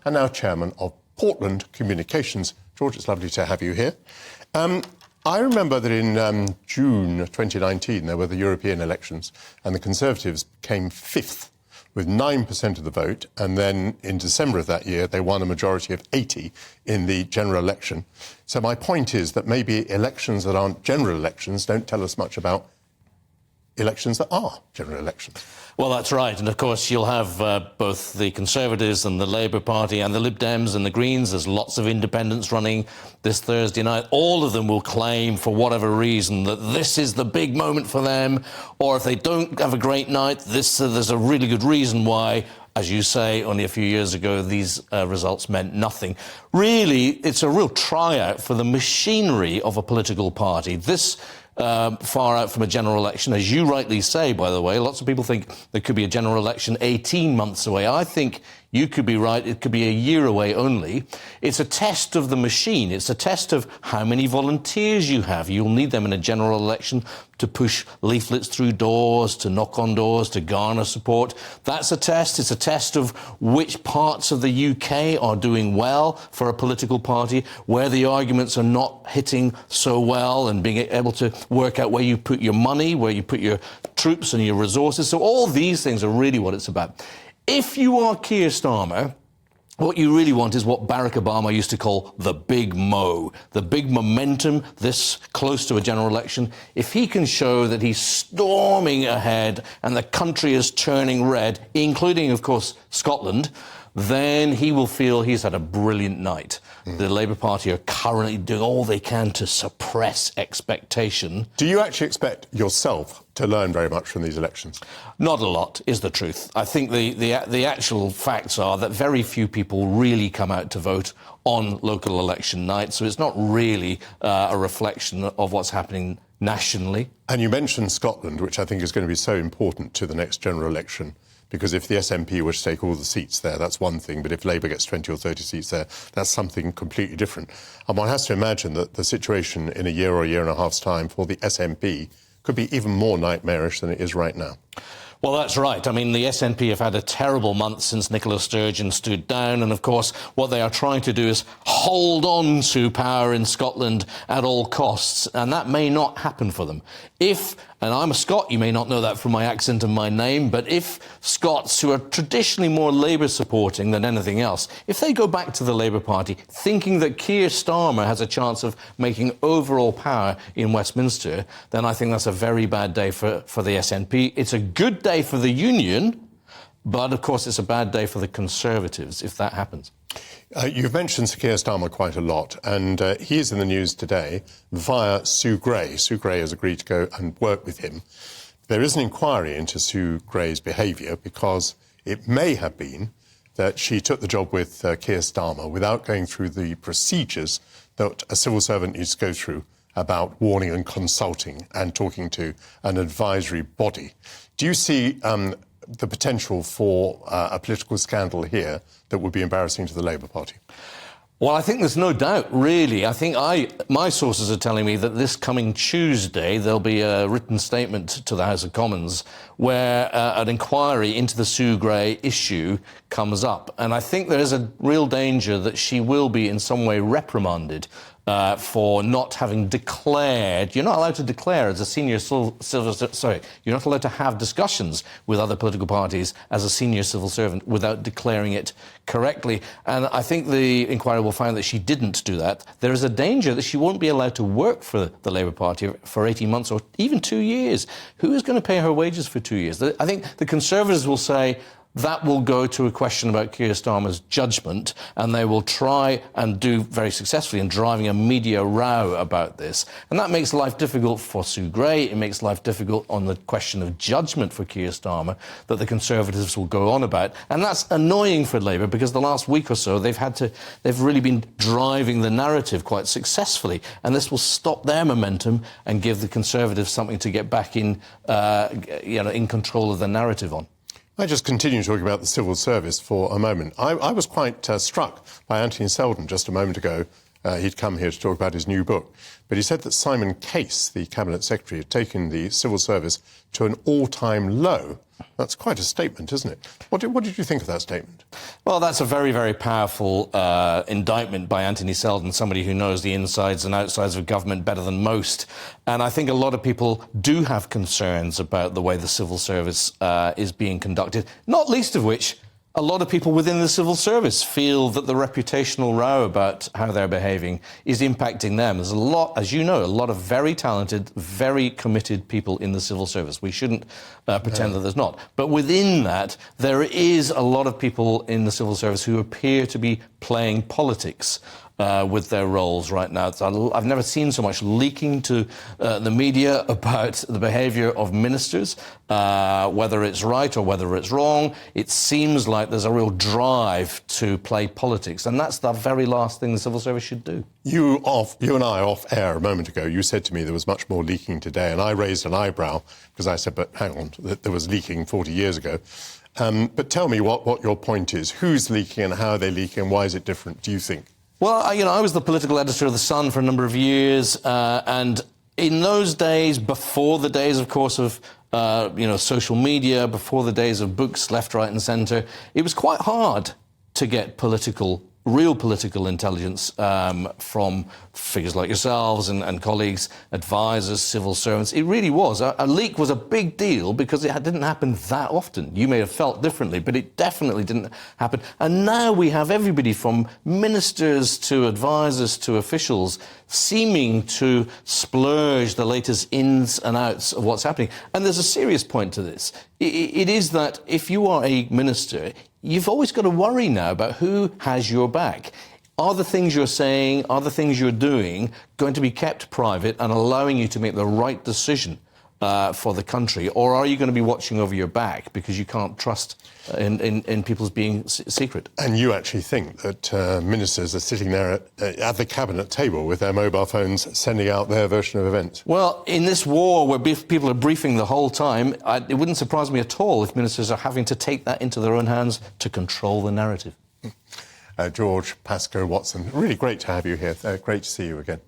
and now chairman of Portland Communications. George, it's lovely to have you here. I remember that in June 2019 there were the European elections and the Conservatives came fifth with 9% of the vote, and then in December of that year they won a majority of 80 in the general election. So my point is that maybe elections that aren't general elections don't tell us much about elections that are general elections. Well, that's right. And, of course, you'll have both the Conservatives and the Labour Party and the Lib Dems and the Greens. There's lots of independents running this Thursday night. All of them will claim, for whatever reason, that this is the big moment for them. Or if they don't have a great night, there's a really good reason why. As you say, only a few years ago, these results meant nothing. Really, it's a real tryout for the machinery of a political party. This far out from a general election, as you rightly say, by the way, lots of people think there could be a general election 18 months away. I think you could be right. It could be a year away only. It's a test of the machine. It's a test of how many volunteers you have. You'll need them in a general election to push leaflets through doors, to knock on doors, to garner support. That's a test. It's a test of which parts of the UK are doing well for a political party, where the arguments are not hitting so well, and being able to work out where you put your money, where you put your troops and your resources. So all these things are really what it's about. If you are Keir Starmer, what you really want is what Barack Obama used to call the big mo, the big momentum this close to a general election. If he can show that he's storming ahead and the country is turning red, including, of course, Scotland, then he will feel he's had a brilliant night. The Labour Party are currently doing all they can to suppress expectation. Do you actually expect yourself to learn very much from these elections? Not a lot, is the truth. I think the actual facts are that very few people really come out to vote on local election night, so it's not really a reflection of what's happening nationally. And you mentioned Scotland, which I think is going to be so important to the next general election, because if the SNP were to take all the seats there, that's one thing, but if Labour gets 20 or 30 seats there, that's something completely different. And one has to imagine that the situation in a year or a year and a half's time for the SNP could be even more nightmarish than it is right now. Well, that's right. I mean, the SNP have had a terrible month since Nicola Sturgeon stood down. And, of course, what they are trying to do is hold on to power in Scotland at all costs. And that may not happen for them. If, and I'm a Scot, you may not know that from my accent and my name, but if Scots, who are traditionally more Labour supporting than anything else, if they go back to the Labour Party thinking that Keir Starmer has a chance of making overall power in Westminster, then I think that's a very bad day for the SNP. It's a good day for the Union, but, of course, it's a bad day for the Conservatives if that happens. You've mentioned Keir Starmer quite a lot, and he is in the news today via Sue Gray. Sue Gray has agreed to go and work with him. There is an inquiry into Sue Gray's behaviour, because it may have been that she took the job with Keir Starmer without going through the procedures that a civil servant needs to go through about warning and consulting and talking to an advisory body. Do you see the potential for a political scandal here that would be embarrassing to the Labour Party? Well, I think there's no doubt, really. I think my sources are telling me that this coming Tuesday there'll be a written statement to the House of Commons where an inquiry into the Sue Gray issue comes up. And I think there is a real danger that she will be in some way reprimanded for not having declared. You're not allowed to declare as a senior you're not allowed to have discussions with other political parties as a senior civil servant without declaring it correctly. And I think the inquiry will find that she didn't do that. There is a danger that she won't be allowed to work for the Labour Party for 18 months or even 2 years. Who is going to pay her wages for 2 years? I think the Conservatives will say that will go to a question about Keir Starmer's judgment, and they will try and do very successfully in driving a media row about this. And that makes life difficult for Sue Gray. It makes life difficult on the question of judgment for Keir Starmer that the Conservatives will go on about. And that's annoying for Labour, because the last week or so they've really been driving the narrative quite successfully, and this will stop their momentum and give the Conservatives something to get back in control of the narrative on. I just continue talking about the civil service for a moment. I was quite struck by Anthony Seldon just a moment ago. He'd come here to talk about his new book. But he said that Simon Case, the Cabinet Secretary, had taken the civil service to an all-time low. That's quite a statement, isn't it? What did you think of that statement? Well, that's a very, very powerful indictment by Anthony Seldon, somebody who knows the insides and outsides of government better than most. And I think a lot of people do have concerns about the way the civil service is being conducted, not least of which a lot of people within the civil service feel that the reputational row about how they're behaving is impacting them. There's a lot, as you know, a lot of very talented, very committed people in the civil service. We shouldn't pretend that there's not. But within that, there is a lot of people in the civil service who appear to be playing politics with their roles right now. I've never seen so much leaking to the media about the behaviour of ministers, whether it's right or whether it's wrong. It seems like there's a real drive to play politics, and that's the very last thing the civil service should do. You and I off air a moment ago, you said to me there was much more leaking today, and I raised an eyebrow because I said, but hang on, there was leaking 40 years ago. But tell me what your point is. Who's leaking and how are they leaking and why is it different, do you think? Well, I was the political editor of The Sun for a number of years, and in those days, before the days, of course, of social media, before the days of books left, right and centre, it was quite hard to get real political intelligence from figures like yourselves and colleagues, advisors, civil servants. It really was. A leak was a big deal because it didn't happen that often. You may have felt differently, but it definitely didn't happen. And now we have everybody from ministers to advisors to officials seeming to splurge the latest ins and outs of what's happening. And there's a serious point to this. It is that if you are a minister, you've always got to worry now about who has your back. Are the things you're saying, are the things you're doing going to be kept private and allowing you to make the right decision for the country? Or are you going to be watching over your back because you can't trust in people's being secret? And you actually think that ministers are sitting there at the cabinet table with their mobile phones sending out their version of events? Well, in this war where people are briefing the whole time, it wouldn't surprise me at all if ministers are having to take that into their own hands to control the narrative. George Pascoe-Watson, really great to have you here. Great to see you again.